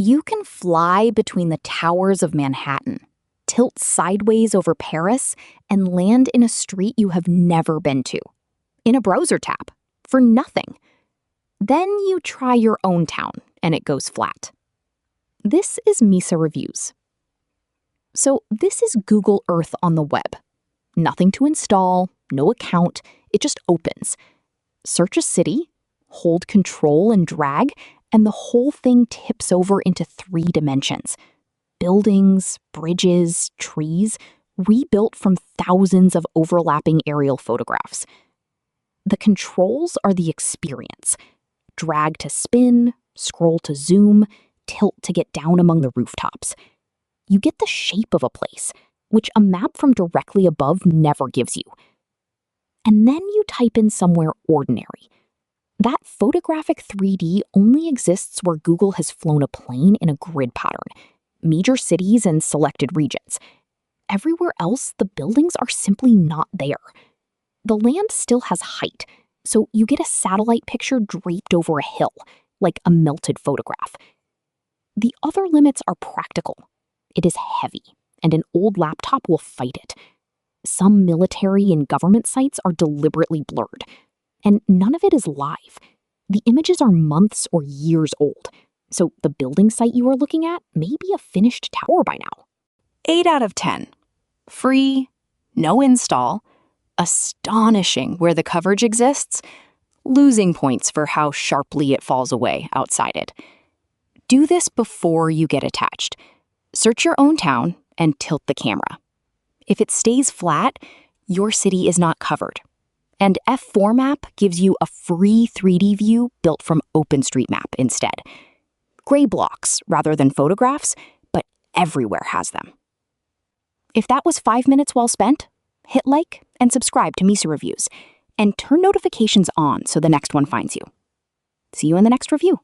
You can fly between the towers of Manhattan, tilt sideways over Paris, and land in a street you have never been to, in a browser tab, for nothing. Then you try your own town, and it goes flat. This is Misa Reviews. So this is Google Earth on the web. Nothing to install, no account, it just opens. Search a city, hold Control and drag, and the whole thing tips over into 3 dimensions. Buildings, bridges, trees, rebuilt from thousands of overlapping aerial photographs. The controls are the experience. Drag to spin, scroll to zoom, tilt to get down among the rooftops. You get the shape of a place, which a map from directly above never gives you. And then you type in somewhere ordinary. That photographic 3D only exists where Google has flown a plane in a grid pattern, major cities and selected regions. Everywhere else, the buildings are simply not there. The land still has height, so you get a satellite picture draped over a hill, like a melted photograph. The other limits are practical. It is heavy, and an old laptop will fight it. Some military and government sites are deliberately blurred, and none of it is live. The images are months or years old, so the building site you are looking at may be a finished tower by now. 8 out of 10. Free, no install, astonishing where the coverage exists, losing points for how sharply it falls away outside it. Do this before you get attached. Search your own town and tilt the camera. If it stays flat, your city is not covered. And F4 Map gives you a free 3D view built from OpenStreetMap instead. Gray blocks rather than photographs, but everywhere has them. If that was 5 minutes well spent, hit like and subscribe to Misa Reviews, and turn notifications on so the next one finds you. See you in the next review.